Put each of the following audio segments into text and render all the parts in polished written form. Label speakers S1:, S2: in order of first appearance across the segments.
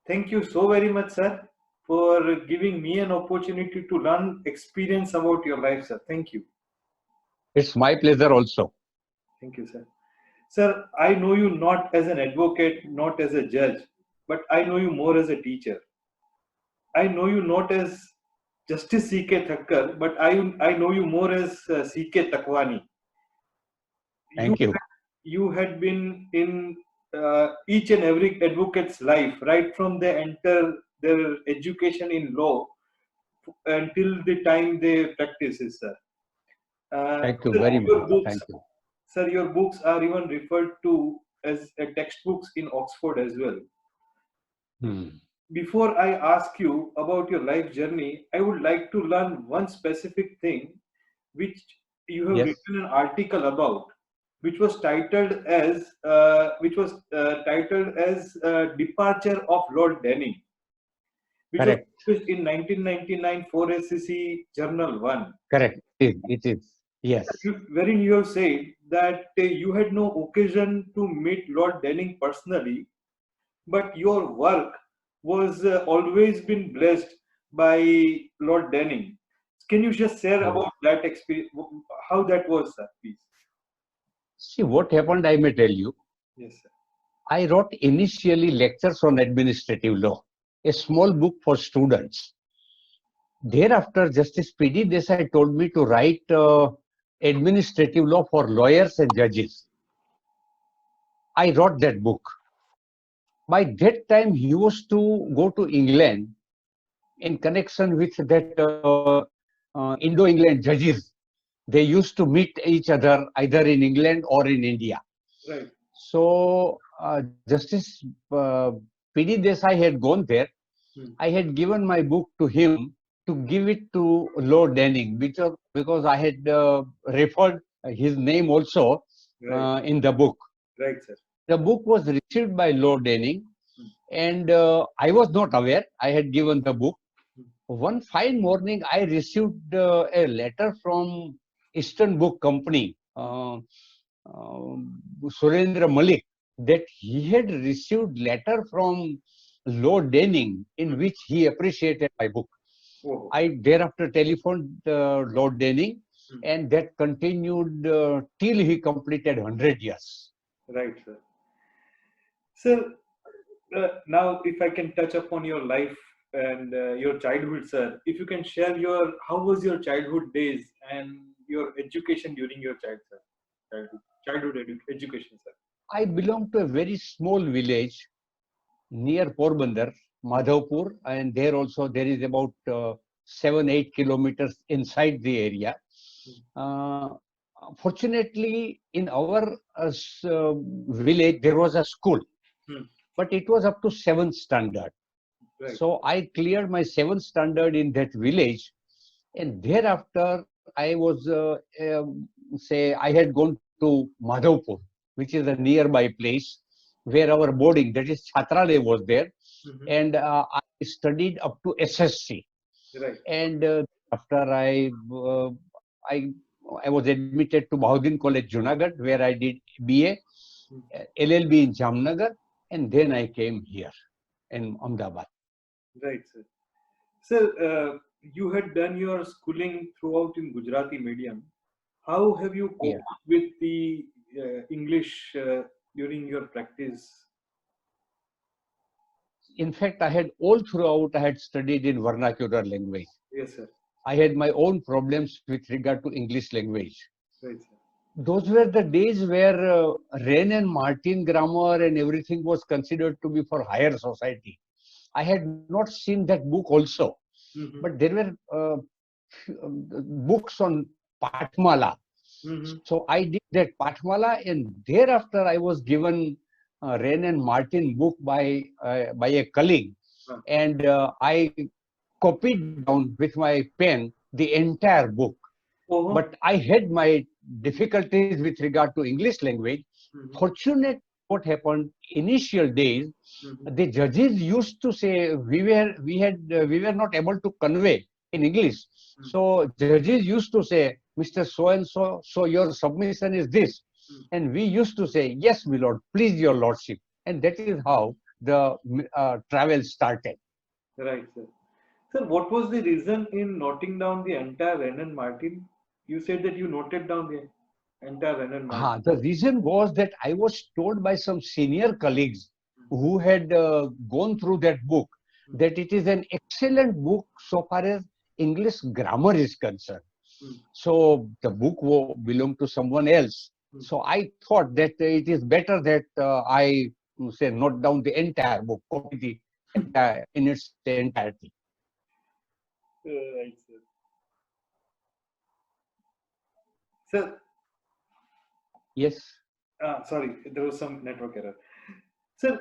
S1: Thank you so very much, sir, for giving me an opportunity to learn experience about your life, sir. Thank you.
S2: It's my pleasure also.
S1: Thank you, sir. Sir, I know you not as an advocate, not as a judge, but I know you more as a teacher. I know you not as Justice C.K. Thakkar, but I know you more as C.K. Takwani. You
S2: Thank you.
S1: you had been in each and every advocate's life, right from they enter their education in law until the time they practice it, sir.
S2: Thank you
S1: Sir,
S2: very much.
S1: your books,
S2: Thank you.
S1: sir, your books are even referred to as textbooks in Oxford as well.
S2: Hmm.
S1: Before I ask you about your life journey, I would like to learn one specific thing which you have
S2: Yes,
S1: written an article about, which was titled as Departure of Lord Denning, which was
S2: correct.
S1: published in 1999 for SCC Journal 1.
S2: Correct. It is. Yes.
S1: Wherein you have said that you had no occasion to meet Lord Denning personally, but your work was always been blessed by Lord Denning. Can you just share
S2: Yes.
S1: about that experience, how that was, sir, please?
S2: See, what happened, I may tell you.
S1: Yes, sir.
S2: I wrote initially lectures on administrative law, a small book for students. Thereafter, Justice P.D. Desai told me to write administrative law for lawyers and judges. I wrote that book. By that time, he used to go to England in connection with that Indo-England judges. They used to meet each other either in England or in India.
S1: Right.
S2: So Justice P.D. Desai had gone there.
S1: Hmm.
S2: I had given my book to him to give it to Lord Denning because I had referred his name also
S1: Right.
S2: in the book.
S1: Right, sir.
S2: The book was received by Lord Denning, and I was not aware. I had given the book. One fine morning, I received a letter from Eastern Book Company, Surendra Malik, that he had received letter from Lord Denning in which he appreciated my book.
S1: Oh,
S2: I thereafter telephoned Lord Denning, and that continued till he completed 100 years.
S1: right, sir. Sir, now if I can touch upon your life and your childhood, sir, if you can share how was your childhood days and your education during your education, sir.
S2: I belong to a very small village near Porbandar, Madhavpur, and there also there is about 7-8 kilometers inside the area. Uh, Fortunately, in our village, there was a school,
S1: Hmm.
S2: but it was up to 7th standard.
S1: Right.
S2: So I cleared my 7th standard in that village, and thereafter I was, say, I had gone to Madhavpur, which is a nearby place where our boarding, that is Chhatralaya, was there,
S1: Mhm.
S2: and I studied up to SSC.
S1: Right.
S2: And after I I was admitted to Bahudin College, Junagadh, where I did BA, LLB in Jamnagar, and then I came here in Ahmedabad.
S1: Right, sir. Sir, you had done your schooling throughout in Gujarati medium. How have you
S2: Yeah.
S1: coped with the English during your practice?
S2: In fact, I had all throughout, I had studied in vernacular language.
S1: Yes, sir.
S2: I had my own problems with regard to English language.
S1: Right, sir.
S2: Those were the days where Wren and Martin grammar and everything was considered to be for higher society. I had not seen that book also,
S1: Mm-hmm.
S2: but there were books on Pathmala.
S1: Mm-hmm.
S2: So I did that Pathmala, and thereafter I was given Wren and Martin book by a colleague, and I copied down with my pen the entire book.
S1: Uh-huh.
S2: But I had my difficulties with regard to English language.
S1: Mm-hmm.
S2: Fortunate, what happened initial days,
S1: Mm-hmm.
S2: the judges used to say we were not able to convey in English. So judges used to say, Mr. So and so, so your submission is this, and we used to say, yes, my lord, please your lordship, and that is how the travel started.
S1: Right, sir. Sir, what was the reason in noting down the entire Renan Martin? You said that you noted down the entire Renan Martin.
S2: The reason was that I was told by some senior colleagues who had gone through that book that it is an excellent book so far as English grammar is concerned. So the book belonged to someone else. So I thought that it is better that I say note down the entire book, copy the entire in its entirety.
S1: Right, sir. Sir,
S2: Yes.
S1: sorry, there was some network error. Sir,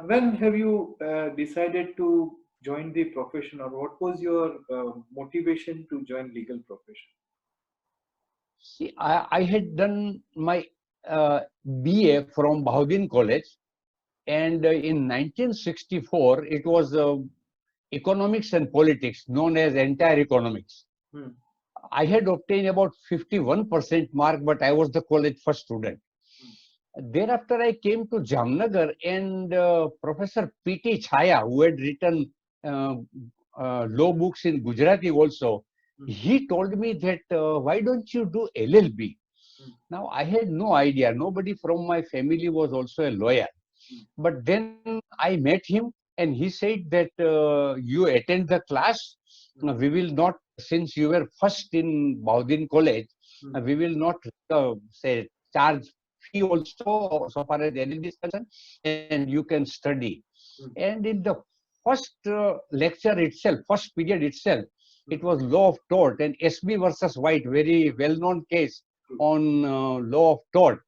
S1: when have you decided to join the profession, or what was your motivation to join legal profession?
S2: See, I had done my BA from Bahauddin College, and in 1964 it was economics and politics, known as entire economics. I had obtained about 51% mark, but I was the college first student. Thereafter, I came to Jamnagar, and Professor P.T. Chaya, who had written law books in Gujarati also, he told me that why don't you do LLB? Now, I had no idea. Nobody from my family was also a lawyer. But then I met him, and he said that you attend the class. We will not, since you were first in Bahauddin College, we will not say charge fee also so far as LLB is concerned, and you can study. And in the first lecture itself, first period itself, it was law of tort and SB versus White, very well-known case on law of tort,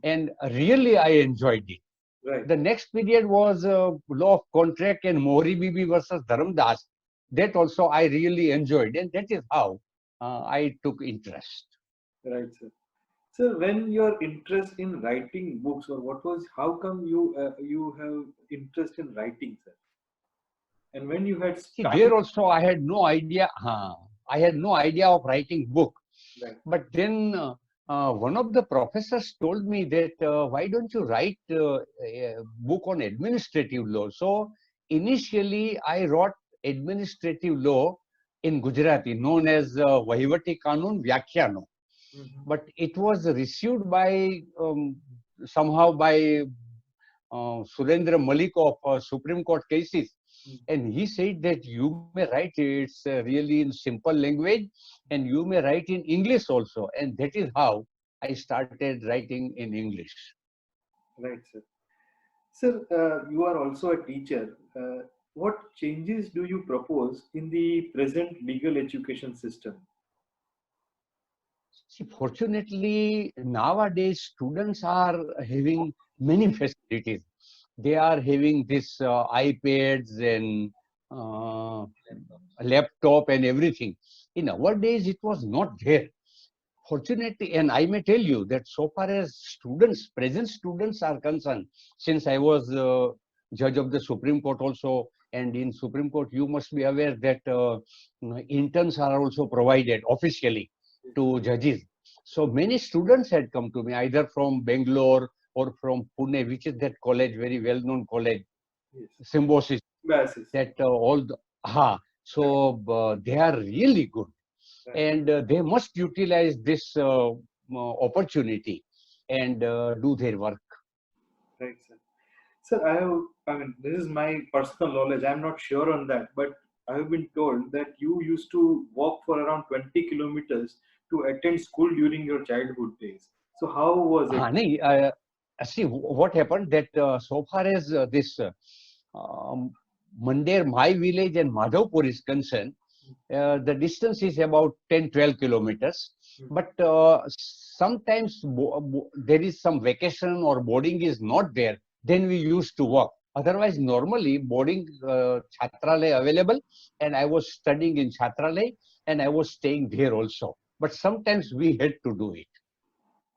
S2: and really I enjoyed it.
S1: Right.
S2: The next period was law of contract and Mohri Bibi versus Dharamdas. That also I really enjoyed, and that is how I took interest.
S1: Right, sir. Sir, when your interest in writing books, or what was, how come you have interest in writing, sir? And when you had
S2: See,
S1: started,
S2: there also I had no idea. I had no idea of writing book.
S1: right.
S2: But then one of the professors told me that why don't you write a book on administrative law? So initially I wrote administrative law in Gujarati, known as Vahivati Kanun Vyakhyano. But it was received by somehow by Surendra Malik of Supreme Court cases. And he said that you may write it's really in simple language, and you may write in English also. And that is how I started writing in English.
S1: Right, sir. Sir, you are also a teacher. What changes do you propose in the present legal education system?
S2: See, fortunately, nowadays students are having many facilities. They are having this iPads and laptop and everything. In our days, it was not there. Fortunately, and I may tell you that so far as students, present students are concerned, since I was judge of the Supreme Court also, and in Supreme Court, you must be aware that interns are also provided officially to judges. So many students had come to me either from Bangalore or from Pune, which is that college, very well-known college,
S1: Yes.
S2: Symbiosis.
S1: Basis.
S2: That all the, so they are really good, and they must utilize this opportunity and do their work.
S1: Right, sir. Sir, I mean, this is my personal knowledge. I'm not sure on that, but I have been told that you used to walk for around 20 kilometers to attend school during your childhood days. So how was it?
S2: See, what happened that so far as this Mandir, my village, and Madhavpur is concerned, the distance is about 10-12 kilometers. But sometimes there is some vacation or boarding is not there, then we used to walk. Otherwise, normally boarding Chhatralay available, and I was studying in Chhatralay, and I was staying there also. But sometimes we had to do it.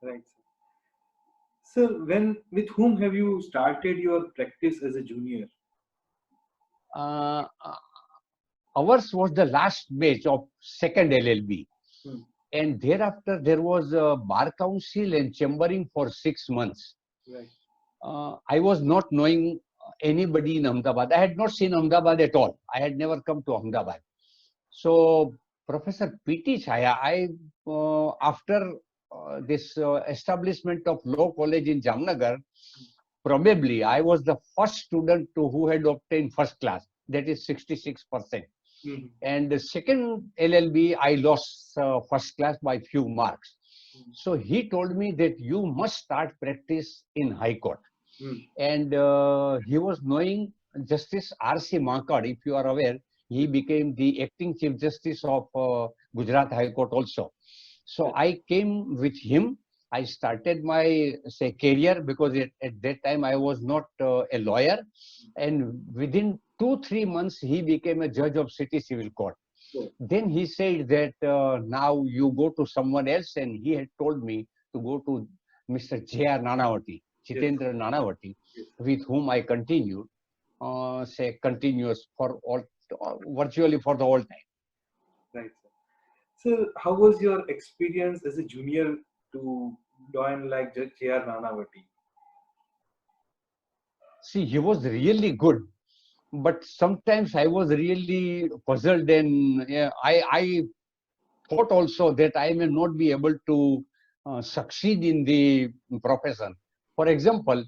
S1: Right, sir. Sir, with whom have you started your practice as a junior?
S2: Ours was the last batch of second LLB. And thereafter, there was a bar council and chambering for 6 months.
S1: Right.
S2: I was not knowing anybody in Ahmedabad. I had not seen Ahmedabad at all. I had never come to Ahmedabad. So Professor P.T. Chaya, after this establishment of law college in Jamnagar, probably I was the first student who had obtained first class, that is 66%.
S1: Mhm.
S2: And the second LLB, I lost first class by few marks. So he told me that you must start practice in High Court.
S1: Mm.
S2: And he was knowing Justice R.C. Makad, if you are aware, he became the acting Chief Justice of Gujarat High Court also. So I came with him. I started my career because at that time I was not a lawyer, and within 2-3 months he became a judge of City Civil Court.
S1: Cool.
S2: Then he said that now you go to someone else, and he had told me to go to Mr. J.R. Nanavati, Jitendra Nanavati,
S1: Yes.
S2: with whom I continued, continuous for all, virtually for the whole time.
S1: Right, sir. So, how was your experience as a junior to join like J.R. Nanavati?
S2: See, he was really good, but sometimes I was really puzzled, and I thought also that I may not be able to succeed in the profession. For example,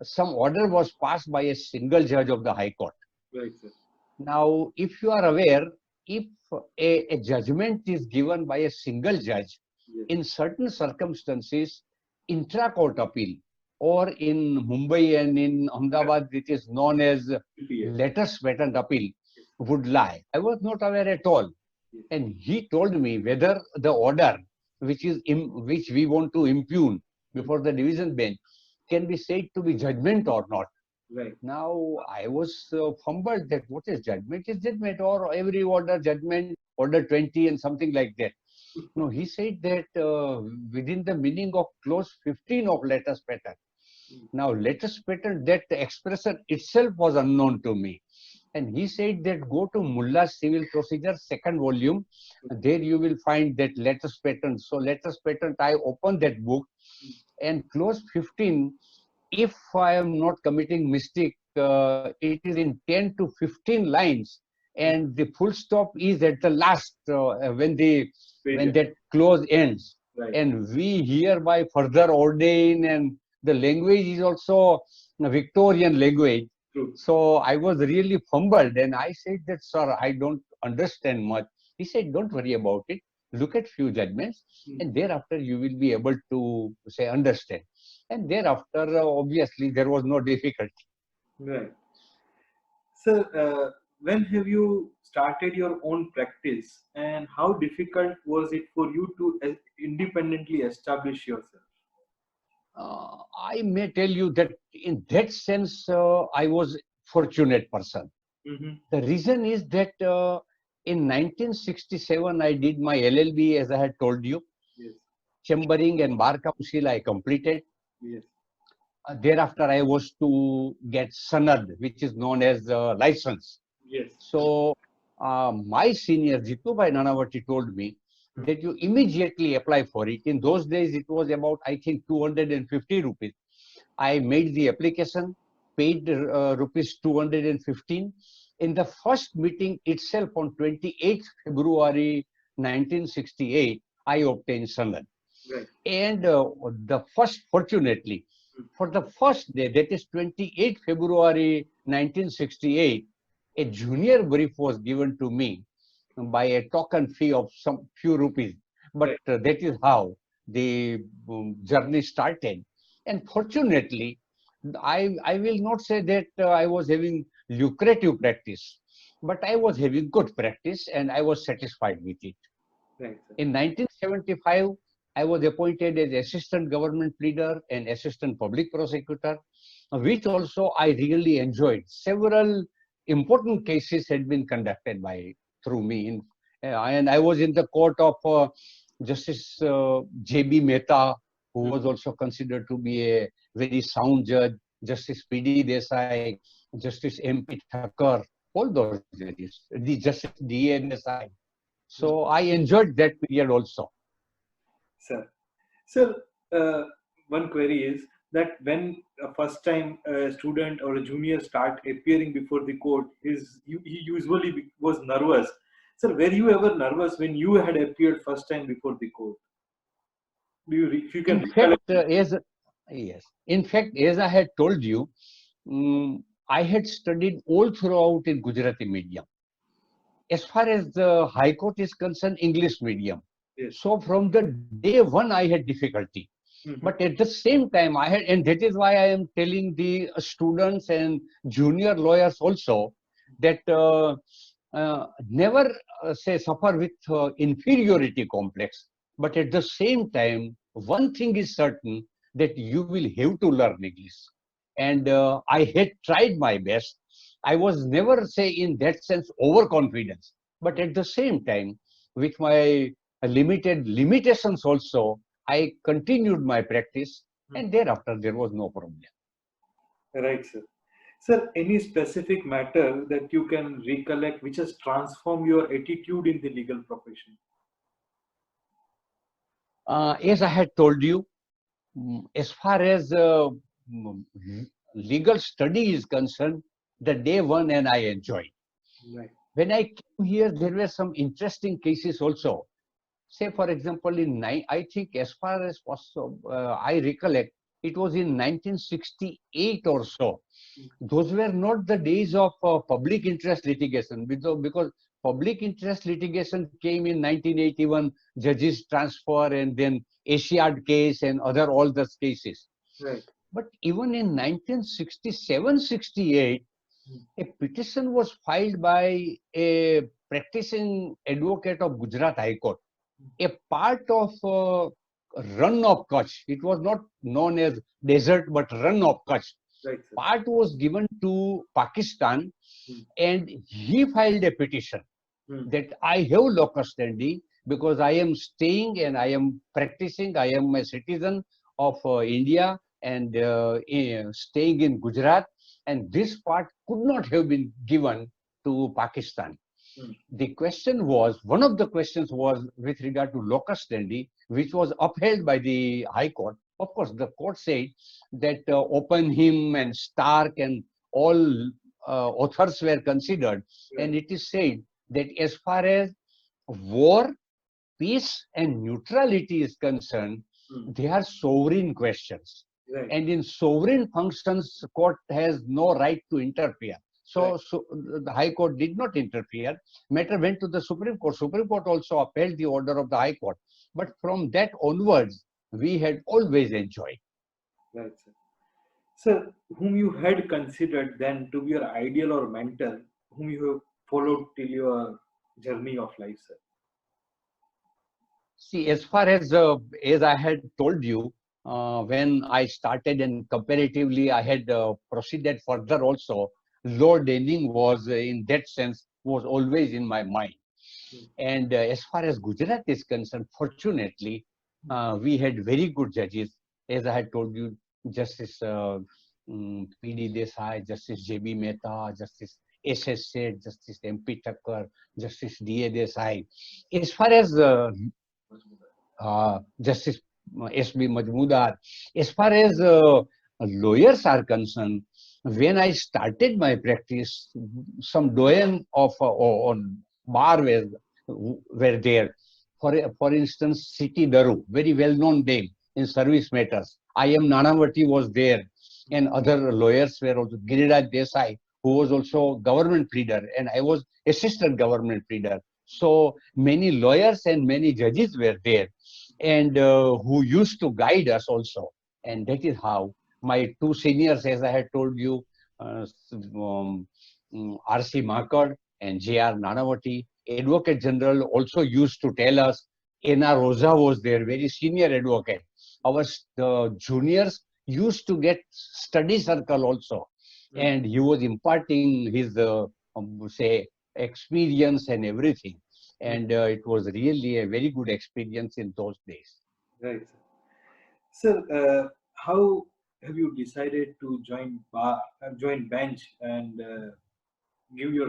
S2: some order was passed by a single judge of the High Court.
S1: Right, sir.
S2: Now, if you are aware, if a judgment is given by a single judge,
S1: Yes.
S2: in certain circumstances, intra-court appeal, or in Mumbai and in Ahmedabad, it is known as
S1: PPA.
S2: letters patent appeal, would lie. I was not aware at all.
S1: Yes.
S2: And he told me whether the order which we want to impugn before the division bench can be said to be judgment or not.
S1: Right.
S2: Now I was fumbled that what is judgment? Is judgment, or every order judgment, order 20 and something like that. No, he said that within the meaning of clause 15 of letters patent. Now letters patent, that expression itself was unknown to me. And he said that go to Mulla's Civil Procedure, second volume. There you will find that letters patent. So letters patent, I opened that book, and clause 15, if I am not committing mistake, it is in 10 to 15 lines, and the full stop is at the last when that clause ends.
S1: Right.
S2: And we hereby further ordain, and the language is also a Victorian language.
S1: True.
S2: So I was really fumbled, and I said that, sir, I don't understand much. He said, don't worry about it. Look at few judgments, and thereafter you will be able to say understand. And thereafter, obviously, there was no difficulty.
S1: Right. So, when have you started your own practice, and how difficult was it for you to independently establish yourself?
S2: I may tell you that in that sense, I was fortunate person.
S1: Mm-hmm.
S2: The reason is that in 1967, I did my LLB, as I had told you.
S1: Yes.
S2: Chambering and Bar Council I completed.
S1: Yes.
S2: Thereafter, I was to get Sanad, which is known as license.
S1: Yes.
S2: So my senior Jitubhai Nanavati told me that you immediately apply for it. In those days, it was about, I think, 250 rupees. I made the application, paid rupees 215. In the first meeting itself on 28th February 1968, I obtained Sanad.
S1: Right.
S2: And fortunately, for the first day, that is 28 February 1968, a junior brief was given to me by a token fee of some few rupees. But that is how the journey started. And fortunately, I will not say that I was having lucrative practice, but I was having good practice, and I was satisfied with it.
S1: Right, sir.
S2: In 1975, I was appointed as assistant government pleader and assistant public prosecutor, which also I really enjoyed. Several important cases had been conducted through me, and I was in the court of Justice J.B. Mehta, who was also considered to be a very sound judge, Justice P.D. Desai, Justice M.P. Thakkar, all those judges, the Justice D.A. Desai. So I enjoyed that period also.
S1: Sir, one query is, that when a first time a student or a junior start appearing before the court, he usually was nervous. Sir, were you ever nervous when you had appeared first time before the court? If you can
S2: In fact,
S1: recollect?
S2: in fact, as I had told you, I had studied all throughout in Gujarati medium. As far as the High Court is concerned, English medium.
S1: Yes.
S2: So from the day one, I had difficulty. But at the same time, I had, and that is why I am telling the students and junior lawyers also that never say suffer with inferiority complex. But at the same time, one thing is certain that you will have to learn English. And I had tried my best. I was never say in that sense overconfidence, but at the same time, with my limited limitations also, I continued my practice, and thereafter there was no problem.
S1: Right, sir. Sir, any specific matter that you can recollect which has transformed your attitude in the legal profession?
S2: As I had told you, as far as mm, legal study is concerned, the day one and I enjoyed.
S1: Right.
S2: When I came here, there were some interesting cases also. Say, for example, I think as far as possible, I recollect, it was in 1968 or so. Those were not the days of public interest litigation, because public interest litigation came in 1981, judges transfer, and then Asiad case and other all those cases.
S1: Right.
S2: But even in 1967-68, a petition was filed by a practicing advocate of Gujarat High Court, a part of Run of Kutch. It was not known as desert, but Run of Kutch.
S1: Right, sir.
S2: Part was given to Pakistan, and he filed a petition that I have locus standi because I am staying and I am practicing. I am a citizen of India and staying in Gujarat, and this part could not have been given to Pakistan. The question was, one of the questions was with regard to locus standi, which was upheld by the High Court. Of course, the court said that Oppenheim and Stark and all authors were considered, and it is said that as far as war, peace, and neutrality is concerned, they are sovereign questions.
S1: Right.
S2: And in sovereign functions, court has no right to interfere. So the High Court did not interfere. Matter went to the Supreme Court. Supreme Court also upheld the order of the High Court. But from that onwards, we had always enjoyed.
S1: Right, sir. Sir, whom you had considered then to be your ideal or mentor, whom you have followed till your journey of life, sir?
S2: See, as far as I had told you, when I started and comparatively I had proceeded further also, Lord Denning was in that sense was always in my mind. And as far as Gujarat is concerned, fortunately, we had very good judges. As I had told you, Justice P.D. Desai, Justice J.B. Mehta, Justice S.S. Seth, Justice M.P. Thakkar, Justice D.A. Desai. As far as Justice S.B. Majmudar, as far as lawyers are concerned, when I started my practice, some doyen of on bar were there. For instance, Siti Daru, very well-known name in service matters. I am Nanavati was there, and other lawyers were also. Giriraj Desai, who was also government pleader, and I was assistant government pleader. So many lawyers and many judges were there, and who used to guide us also. And that is how my two seniors, as I had told you, R.C. Makad and J.R. Nanavati, Advocate General also used to tell us. N.R. Rosa was there, very senior advocate. Our juniors used to get study circle also, and he was imparting his say experience and everything, and it was really a very good experience in those days.
S1: Right, sir. Sir, how have you decided to join bench and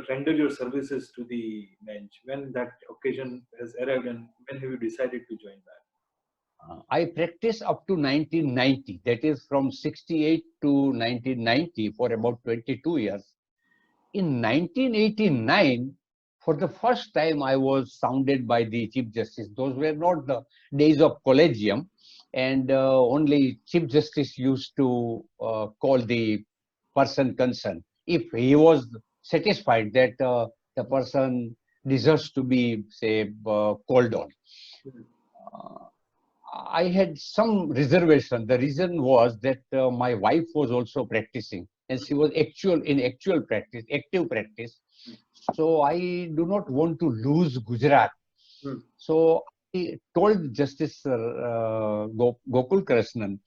S1: render your services to the bench? When that occasion has arrived, and when have you decided to join that?
S2: I practiced up to 1990. That is from 68 to 1990 for about 22 years. In 1989, for the first time, I was sounded by the Chief Justice. Those were not the days of collegium, and only Chief Justice used to call the person concerned. If he was satisfied that the person deserves to be, say, called on. Uh, I had some reservation. The reason was that my wife was also practicing, and she was in actual practice, active practice. So I do not want to lose Gujarat.
S1: Hmm.
S2: So I told Justice Gokul Krishnan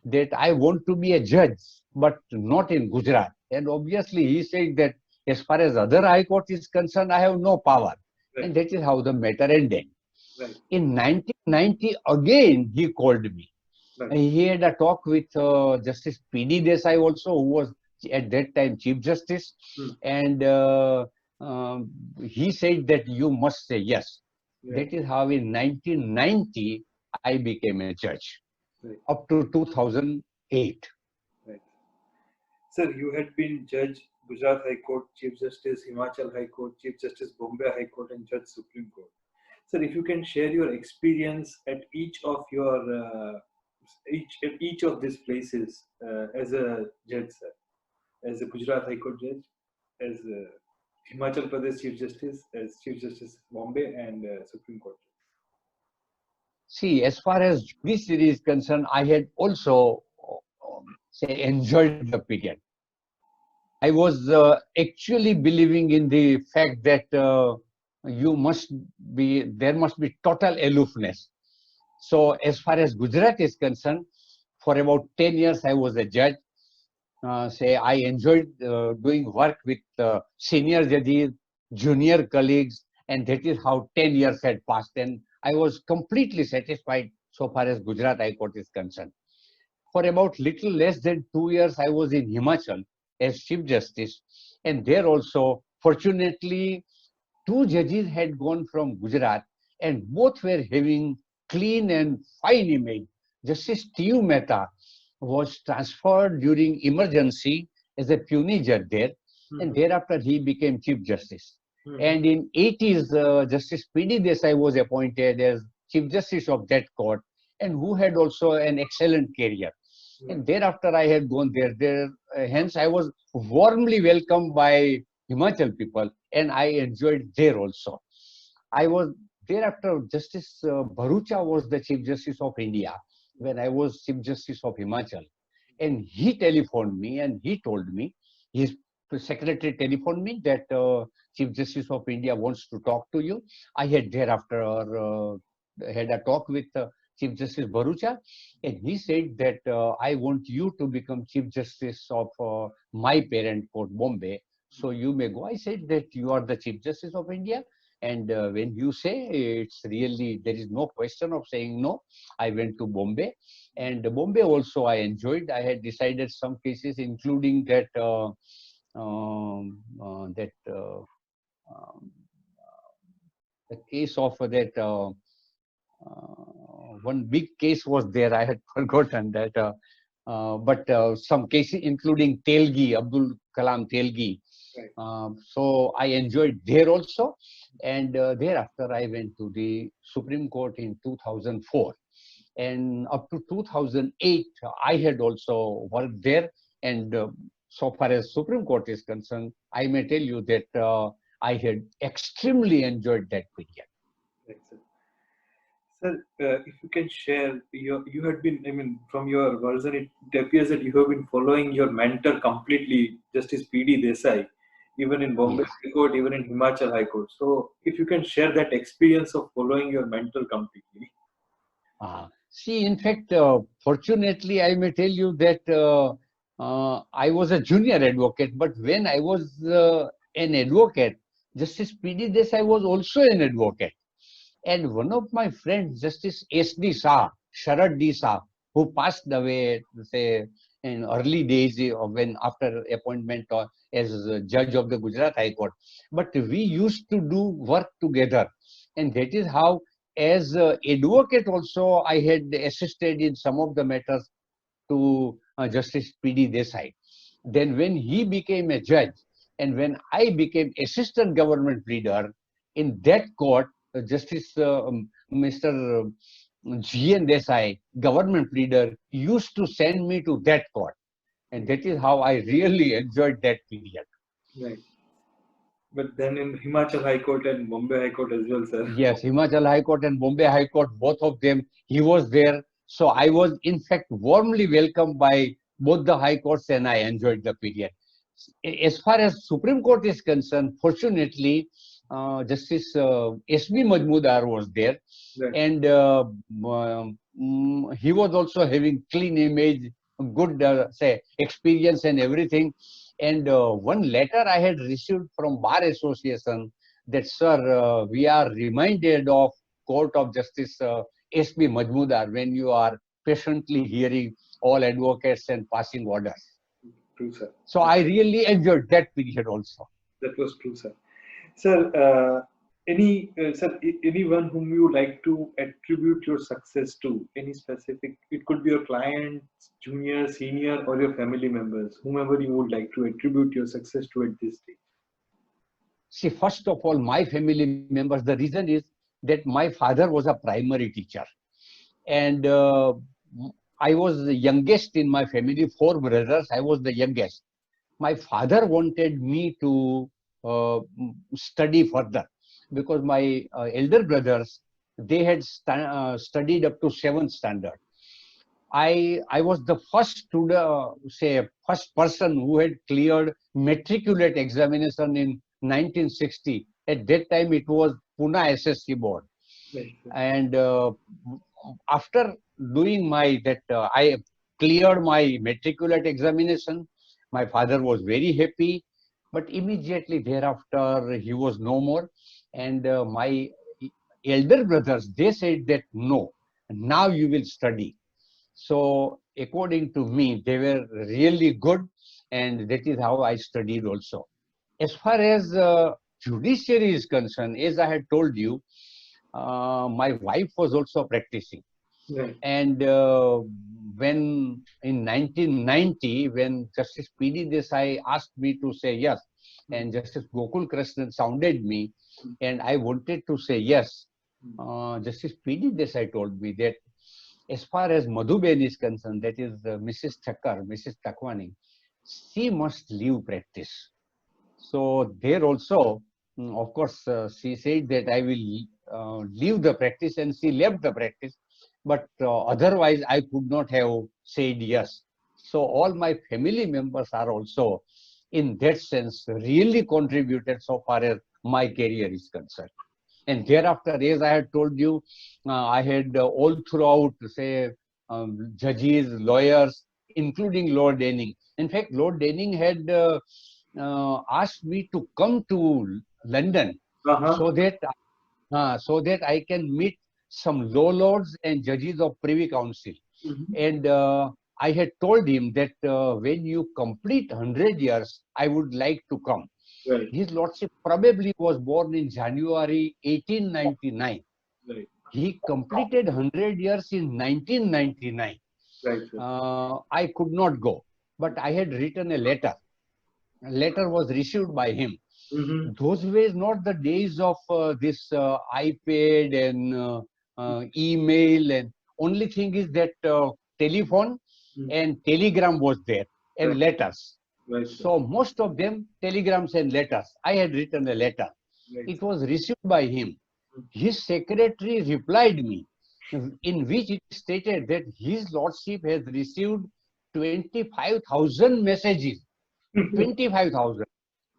S2: that I want to be a judge, but not in Gujarat. And obviously, he said that as far as other high court is concerned, I have no power.
S1: Right.
S2: And that is how the matter ended.
S1: Right.
S2: In 1990, again, he called me.
S1: Right.
S2: He had a talk with Justice P.D. Desai also, who was at that time Chief Justice. And he said that you must say yes.
S1: Right.
S2: That is how in 1990, I became a judge,
S1: Right.
S2: up to 2008.
S1: Right. Sir, you had been Judge Gujarat High Court, Chief Justice Himachal High Court, Chief Justice Bombay High Court, and Judge Supreme Court. Sir, if you can share your experience at each of these places as a judge, sir, as a Gujarat High Court judge, as a Himachal Pradesh Chief Justice, as Chief Justice Bombay, and Supreme Court.
S2: See, as far as judiciary is concerned, I had also say enjoyed the period. I was actually believing in the fact that there must be total aloofness. So as far as Gujarat is concerned, for about 10 years I was a judge. I enjoyed doing work with senior judges, junior colleagues, and that is how 10 years had passed. And I was completely satisfied so far as Gujarat High Court is concerned. For about little less than 2 years, I was in Himachal as Chief Justice. And there also, fortunately, two judges had gone from Gujarat and both were having clean and fine image. Justice T.U. Mehta was transferred during emergency as a puisne judge there, and thereafter he became Chief Justice. And in 80s, Justice P.D. Desai was appointed as Chief Justice of that court, and who had also an excellent career. And thereafter I had gone there. Hence I was warmly welcomed by Himachal people, and I enjoyed there also. I was thereafter Justice Bharucha was the Chief Justice of India when I was Chief Justice of Himachal, and he telephoned me and he told me, his secretary telephoned me that Chief Justice of India wants to talk to you. I had thereafter had a talk with Chief Justice Bharucha, and he said that I want you to become Chief Justice of my parent court, Bombay. So you may go. I said that you are the Chief Justice of India, and when you say, it's really, there is no question of saying no. I went to Bombay, and Bombay also I enjoyed. I had decided some cases, including that the case of that. One big case was there. I had forgotten that, but some cases including Telgi, Abdul Kalam Telgi.
S1: Right.
S2: So I enjoyed there also, and thereafter I went to the Supreme Court in 2004, and up to 2008 I had also worked there. And so far as Supreme Court is concerned, I may tell you that I had extremely enjoyed that period.
S1: Excellent. Sir, if you can share, you had been, I mean, from your version, it appears that you have been following your mentor completely, Justice P.D. Desai, even in Bombay High Court, even in Himachal High Court. So, if you can share that experience of following your mentor completely.
S2: See, in fact, fortunately, I may tell you that I was a junior advocate, but when I was an advocate, Justice P.D. Desai was also an advocate. And one of my friends, Justice S.D. Shah, Sharad D. Shah, who passed away, say, in early days when after appointment as a judge of the Gujarat High Court. But we used to do work together. And that is how as advocate also, I had assisted in some of the matters to Justice P.D. Desai. Then when he became a judge and when I became assistant government pleader in that court, Justice Mr. G.N. Desai, government pleader, used to send me to that court. And that is how I really enjoyed that period.
S1: Right. But then in Himachal High Court and Bombay High Court as well, sir.
S2: Yes, Himachal High Court and Bombay High Court, both of them, he was there. So I was in fact warmly welcomed by both the high courts and I enjoyed the period. As far as Supreme Court is concerned, fortunately, Justice S.B. Majmudar was there,
S1: Right.
S2: and he was also having clean image, good say experience and everything. And one letter I had received from Bar Association that, sir, we are reminded of Court of Justice S.B. Majmudar when you are patiently hearing all advocates and passing orders.
S1: True, sir.
S2: So I really enjoyed that period also.
S1: That was true, sir. Sir, anyone whom you like to attribute your success to, any specific, it could be your client, junior, senior, or your family members, whomever you would like to attribute your success to at this stage.
S2: See, first of all, my family members, the reason is that my father was a primary teacher. And I was the youngest in my family, 4 brothers, I was the youngest. My father wanted me to study further because my elder brothers, they had studied up to 7th standard. I was the first student, first person who had cleared matriculate examination in 1960. At that time, it was Pune SSC board.
S1: Right.
S2: And after doing I cleared my matriculate examination. My father was very happy, but immediately thereafter he was no more. And my elder brothers, they said that no, now you will study. So according to me, they were really good, and that is how I studied also. As far as judiciary is concerned, as I had told you, my wife was also practicing.
S1: Right.
S2: And when in 1990, when Justice P.D. Desai asked me to say yes, and Justice Gokul Krishnan sounded me, and I wanted to say yes, Justice P.D. Desai told me that as far as Madhuben is concerned, that is Mrs. Thakkar, Mrs. Takwani, she must leave practice. So there also, of course, she said that I will leave the practice, and she left the practice. But otherwise, I could not have said yes. So all my family members are also, in that sense, really contributed so far as my career is concerned. And thereafter, as I had told you, I had all throughout, say, judges, lawyers, including Lord Denning. In fact, Lord Denning had asked me to come to London so that I can meet some law lords and judges of Privy Council. And I had told him that when you complete 100 years, I would like to come.
S1: Right.
S2: His Lordship probably was born in January 1899.
S1: Right.
S2: He completed 100 years in 1999.
S1: Right.
S2: I could not go, but I had written a letter. A letter was received by him. Those were not the days of this iPad and email, and only thing is that telephone and telegram was there, and letters.
S1: Right.
S2: So most of them telegrams and letters. I had written a letter.
S1: Right.
S2: It was received by him. His secretary replied me, in which it stated that his lordship has received 25,000 messages. 25,000.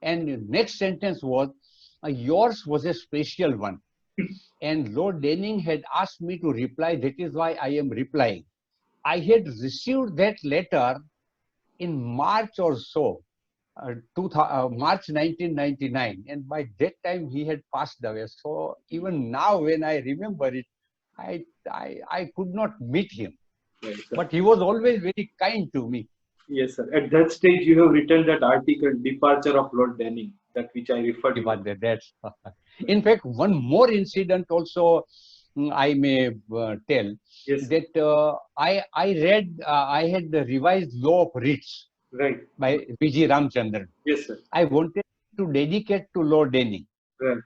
S2: And the next sentence was, yours was a special one. And Lord Denning had asked me to reply. That is why I am replying. I had received that letter in March or so, March 1999. And by that time, he had passed away. So even now, when I remember it, I could not meet him.
S1: Right,
S2: but he was always very kind to me.
S1: Yes, sir. At that stage, you have written that article, Departure of Lord Denning, that which I referred to.
S2: That's in fact, one more incident also I may tell
S1: Yes, sir.
S2: that I read, I had the revised law of writs
S1: Right.
S2: by V.G. Ramchandran.
S1: Yes, sir.
S2: I wanted to dedicate to Lord Denning,
S1: Right.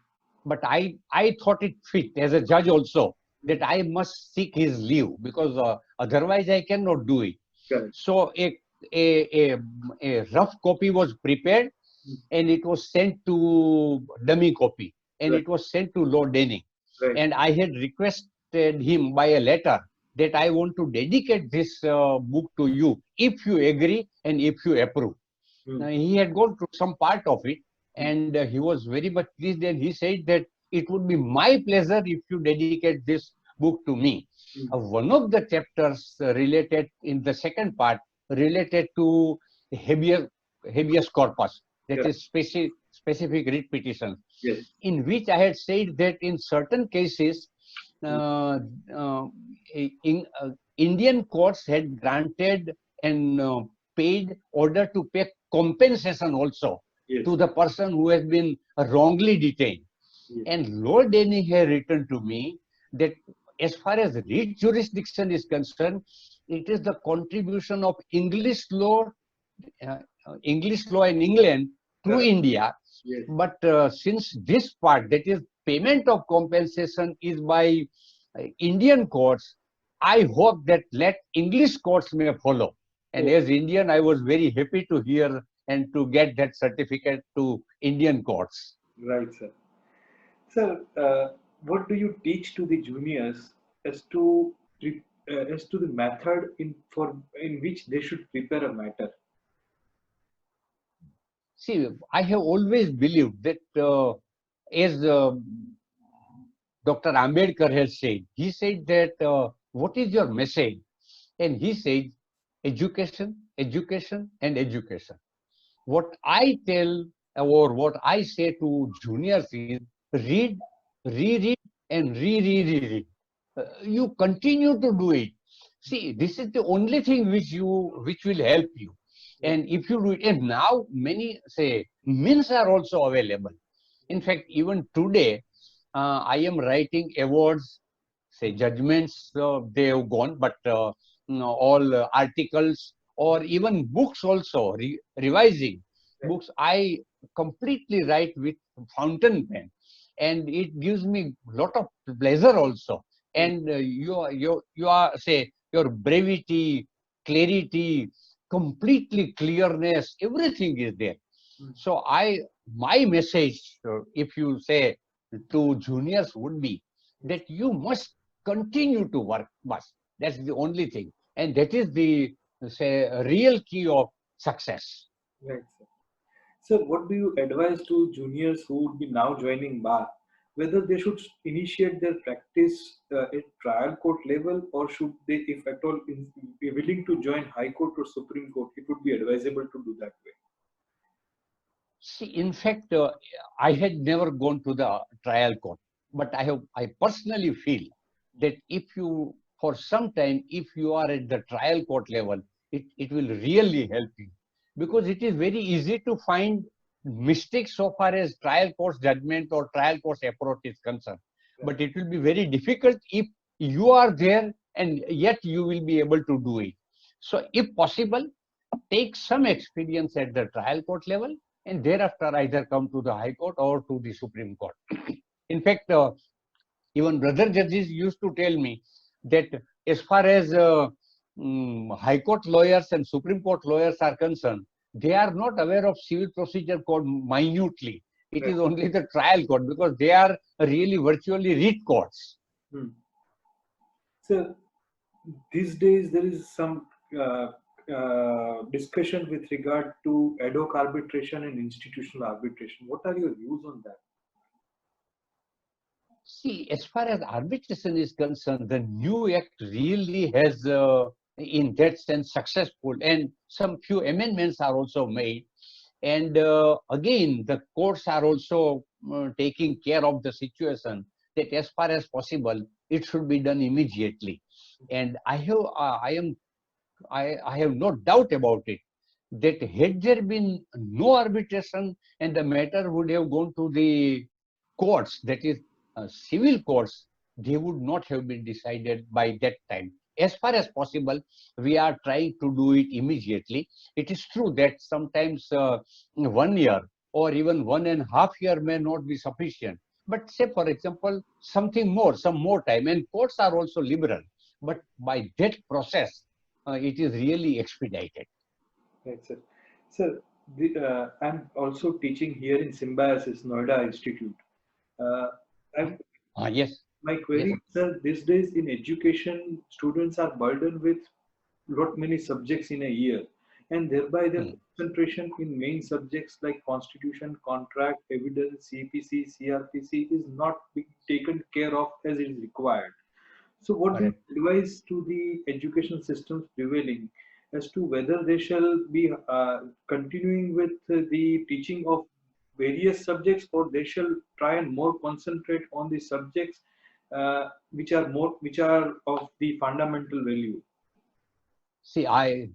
S2: but I thought it fit as a judge also that I must seek his leave because otherwise I cannot do it.
S1: Correct.
S2: So a, a, a rough copy was prepared
S1: Mm.
S2: and it was sent to dummy copy and
S1: Right.
S2: it was sent to Lord Denning.
S1: Right.
S2: And I had requested him by a letter that I want to dedicate this book to you if you agree and if you approve. Now,
S1: Mm.
S2: he had gone through some part of it
S1: Mm.
S2: and he was very much pleased and he said that it would be my pleasure if you dedicate this book to me.
S1: Mm.
S2: One of the chapters related in the second part related to habeas, habeas corpus, that
S1: Correct.
S2: is specific writ petition,
S1: Yes.
S2: in which I had said that in certain cases,
S1: Mm.
S2: uh, uh, Indian courts had granted and paid order to pay compensation also
S1: Yes.
S2: to the person who has been wrongly detained.
S1: Yes.
S2: And Lord Denning had written to me that as far as writ jurisdiction is concerned, it is the contribution of uh, English law in England to
S1: Correct.
S2: India.
S1: Yes.
S2: But since this part, that is payment of compensation, is by Indian courts, I hope that let English courts may follow. And
S1: Oh,
S2: as Indian, I was very happy to hear and to get that certificate to Indian courts.
S1: right, sir. Sir, what do you teach to the juniors as as to the method in which they should prepare a matter?
S2: See, I have always believed that as Dr. Ambedkar has said, he said that what is your message? And he said education, education, and education. What I tell or what I say to juniors is read, reread, and re-read. You continue to do it. See, this is the only thing which will help you.
S1: Right.
S2: And if you do it, and now many say means are also available. In fact, even today, I am writing awards, say judgments, they have gone, but all articles or even books also, revising
S1: Right.
S2: books, I completely write with fountain pen. And it gives me a lot of pleasure also.
S1: Mm.
S2: And you are, say, your brevity, clarity, completely clearness, everything is there.
S1: Mm.
S2: So my message, if you say to juniors would be
S1: Yes.
S2: that you must continue to work, must. That's the only thing. And that is the, say, real key of success.
S1: Right, sir. Sir, what do you advise to juniors who would be now joining bar? Whether they should initiate their practice at trial court level, or should they, if at all, be willing to join High Court or Supreme Court, it would be advisable to do that way.
S2: See, in fact, I had never gone to the trial court, but I personally feel that if you, for some time, if you are at the trial court level, it will really help you because it is very easy to find mistakes so far as trial court's judgment or trial court's approach is concerned.
S1: Right.
S2: But it will be very difficult if you are there and yet you will be able to do it. So, if possible, take some experience at the trial court level and thereafter either come to the High Court or to the Supreme Court. In fact, even brother judges used to tell me that as far as High Court lawyers and Supreme Court lawyers are concerned, they are not aware of civil procedure code minutely. It
S1: Right.
S2: is only the trial court because they are really virtually writ courts.
S1: Hmm. So these days there is some discussion with regard to ad hoc arbitration and institutional arbitration. What are your views on that?
S2: See, as far as arbitration is concerned, the new act really has, in that sense, successful, and some few amendments are also made. And again, the courts are also taking care of the situation that, as far as possible, it should be done immediately. And I have no doubt about it that had there been no arbitration and the matter would have gone to the courts, that is civil courts, they would not have been decided by that time. As far as possible, we are trying to do it immediately. It is true that sometimes 1 year or even 1.5 years may not be sufficient. But say, for example, something more, some more time, and courts are also liberal. But by that process, it is really expedited.
S1: Right, sir. Sir, I'm also teaching here in Symbiosis, Noida Institute. Uh, I'm,
S2: Yes,
S1: my
S2: yes,
S1: query, sir, these days in education, students are burdened with lot many subjects in a year, and thereby their
S2: mm,
S1: concentration in main subjects like constitution, contract, evidence, CPC, CRPC is not being taken care of as is required. So, what do you
S2: correct.
S1: advise to the education systems prevailing as to whether they shall be continuing with the teaching of various subjects, or they shall try and more concentrate on the subjects which are of the fundamental value?
S2: See,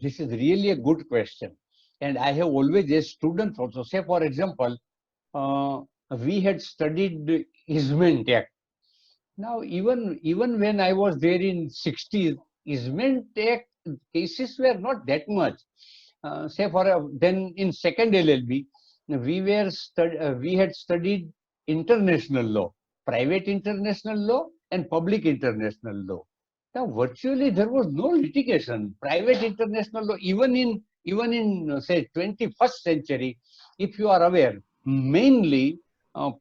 S2: this is really a good question. And I have always, as students also, say, for example, uh, we had studied Isment Act. Now, even when I was there in 60s, Isment Act cases were not that much. Say then in second LLB, we had studied international law, private international law, and public international law. Now, virtually there was no litigation. Private international law, even in say 21st century, if you are aware, mainly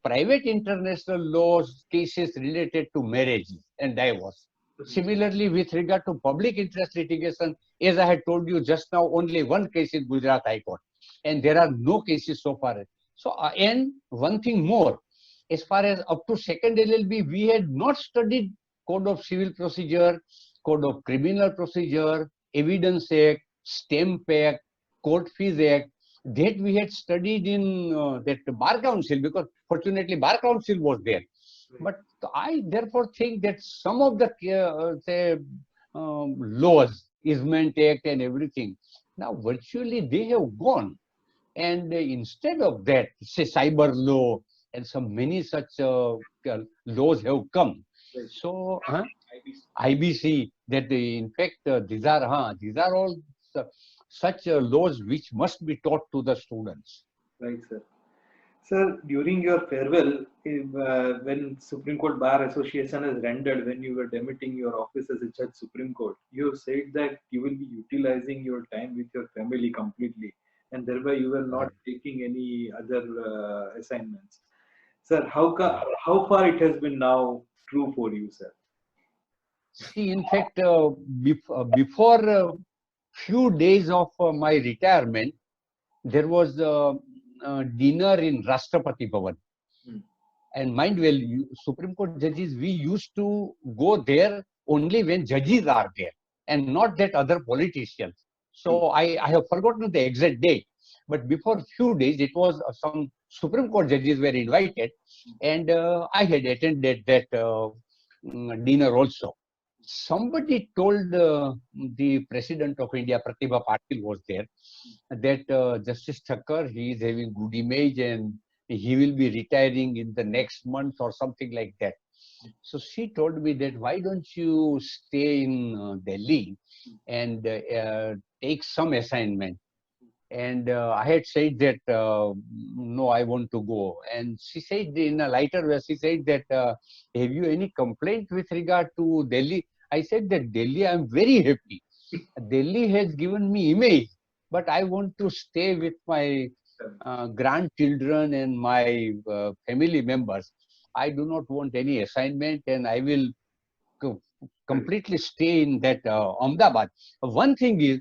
S2: private international laws cases related to marriage and divorce. Similarly, with regard to public interest litigation, as I had told you just now, only one case in Gujarat High Court, and there are no cases so far. So, and one thing more, as far as up to second LLB, we had not studied Code of Civil Procedure, Code of Criminal Procedure, Evidence Act, Stamp Act, Court Fees Act. That we had studied in that Bar Council, because fortunately Bar Council was there. But I therefore think that some of the say laws, Isment Act and everything, now virtually they have gone. And instead of that, say cyber law and some many such laws have come.
S1: Right.
S2: So IBC, that in fact these are all such laws which must be taught to the students.
S1: Right, sir. Sir, during your farewell, when Supreme Court Bar Association has rendered, when you were demitting your office as a judge Supreme Court, you said that you will be utilizing your time with your family completely, and thereby you were not taking any other assignments. Sir, how far it has been now true for you, sir?
S2: See, in fact, before few days of my retirement, there was a dinner in Rashtrapati Bhavan.
S1: Hmm.
S2: And mind well, Supreme Court judges, we used to go there only when judges are there and not that other politicians.
S1: True.
S2: So I have forgotten the exact date, but before few days, it was some Supreme Court judges were invited, and I had attended that dinner also. Somebody told the President of India, Pratibha Patil was there, that Justice Thakkar, he is having good image and he will be retiring in the next month or something like that. So she told me that why don't you stay in Delhi and take some assignment. And I had said that no, I want to go. And she said in a lighter way, she said that have you any complaint with regard to Delhi? I said that Delhi, I'm very happy. Delhi has given me image, but I want to stay with my grandchildren and my family members. I do not want any assignment, and I will co- completely stay in that Ahmedabad. One thing is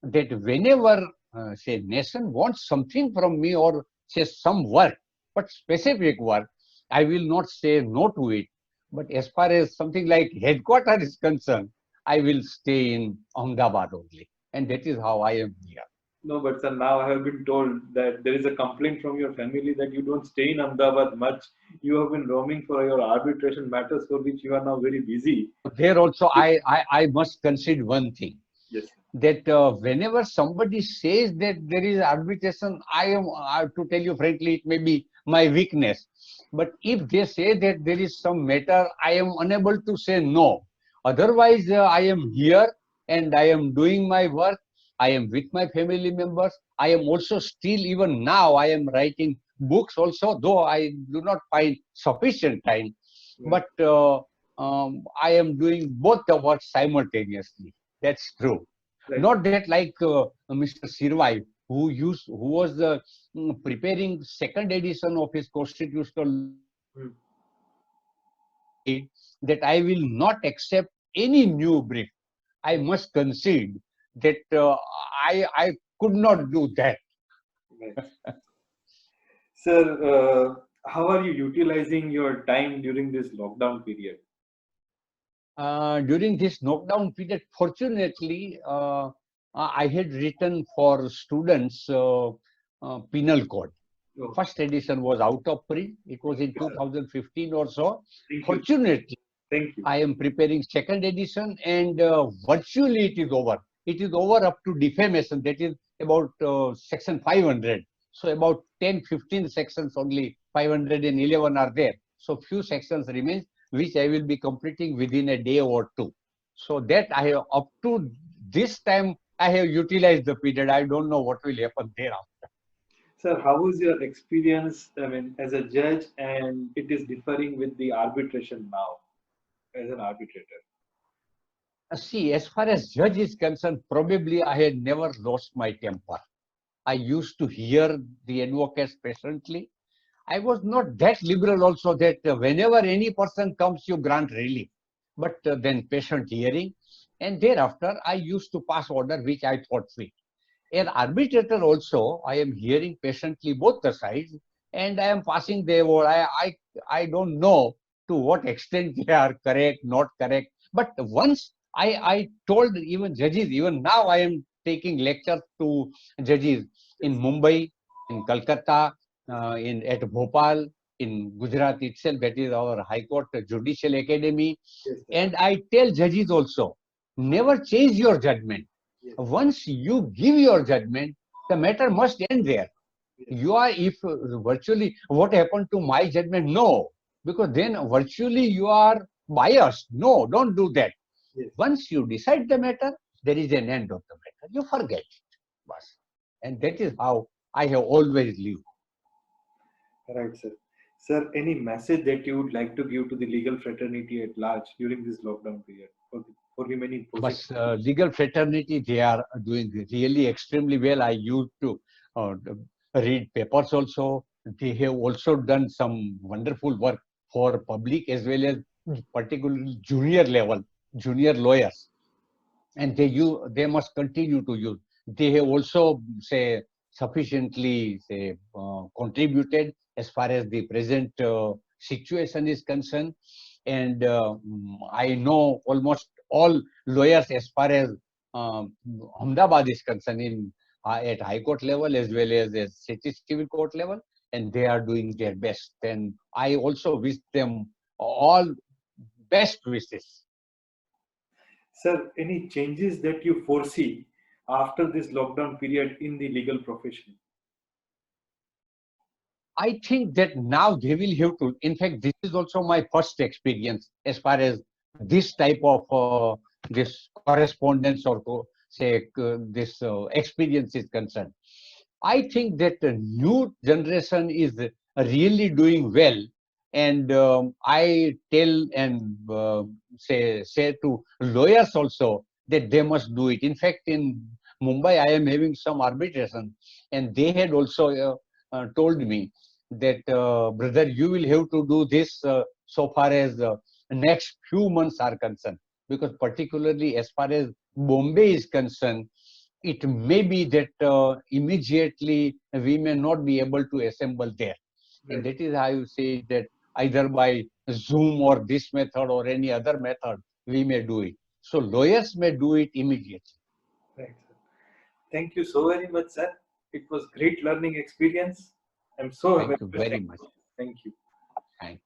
S2: that whenever say nation wants something from me or say some work, but specific work, I will not say no to it. But as far as something like headquarters is concerned, I will stay in Ahmedabad only, and that is how I am here.
S1: No, but sir, now I have been told that there is a complaint from your family that you don't stay in Ahmedabad much. You have been roaming for your arbitration matters for which you are now very busy.
S2: There also, I must concede one thing,
S1: Yes.
S2: that whenever somebody says that there is arbitration, to tell you frankly, it may be my weakness. But if they say that there is some matter, I am unable to say no. Otherwise, I am here and I am doing my work. I am with my family members. I am also still, even now, I am writing books also, though I do not find sufficient time.
S1: Right.
S2: But I am doing both the work simultaneously. That's true.
S1: Right.
S2: Not that like Mr. Sirvai, who was preparing second edition of his constitutional
S1: Hmm.
S2: that I will not accept any new brief. I must concede that I could not do that.
S1: Right. Sir, how are you utilizing your time during this lockdown period?
S2: During this knockdown period, fortunately, I had written for students penal code.
S1: Oh,
S2: First edition was out of print. It was in
S1: yes, sir.
S2: 2015 or so.
S1: Thank you.
S2: Fortunately,
S1: Thank you.
S2: I am preparing second edition, and virtually it is over. It is over up to defamation. That is about section 500. So about 10, 15 sections only, 511 are there. So few sections remain, which I will be completing within a day or two. So that I have, up to this time, I have utilized the period. I don't know what will happen thereafter.
S1: Sir, how was your experience, I mean, as a judge, and it is differing with the arbitration now as an arbitrator?
S2: See, as far as judge is concerned, probably I had never lost my temper. I used to hear the advocates patiently. I was not that liberal also that whenever any person comes, you grant relief. But then patient hearing. And thereafter, I used to pass order which I thought fit. An arbitrator also, I am hearing patiently both the sides and I am passing their word. I don't know to what extent they are correct, not correct. But once I told even judges, even now I am taking lectures to judges
S1: Yes.
S2: in Mumbai, in Calcutta, at Bhopal, in Gujarat itself, that is our High Court Judicial Academy.
S1: Yes, sir.
S2: And I tell judges also, never change your judgment.
S1: Yes.
S2: Once you give your judgment, the matter must end there.
S1: Yes.
S2: You are, if virtually, what happened to my judgment? No, because then virtually you are biased. No, don't do that.
S1: Yes.
S2: Once you decide the matter, there is an end of the matter. You forget it. Bas. And that is how I have always lived.
S1: Right, sir. Sir, any message that you would like to give to the legal fraternity at large during this lockdown period for remaining
S2: But
S1: positive?
S2: legal fraternity, they are doing really extremely well. I used to read papers also. They have also done some wonderful work for public as well as particularly junior level, junior lawyers. And they must continue to use. They have also say sufficiently say contributed as far as the present situation is concerned, and I know almost all lawyers as far as Ahmedabad is concerned in at High Court level as well as City Civil Court level, and they are doing their best. And I also wish them all best wishes.
S1: Sir, any changes that you foresee after this lockdown period in the legal profession?
S2: I think that now they will have to. In fact, this is also my first experience as far as this type of this correspondence or say this experience is concerned. I think that the new generation is really doing well, and I tell and say to lawyers also that they must do it. In fact, in Mumbai, I am having some arbitration, and they had also told me that brother, you will have to do this so far as next few months are concerned, because particularly as far as Bombay is concerned, it may be that immediately we may not be able to assemble there. And
S1: Right,
S2: that is how you say that either by Zoom or this method or any other method, we may do it. So lawyers may do it immediately.
S1: right, sir. Thank you so very much, sir. It was great learning experience. I'm so
S2: Thank
S1: very
S2: you
S1: much
S2: very much.
S1: thankful. Thank you.
S2: Thank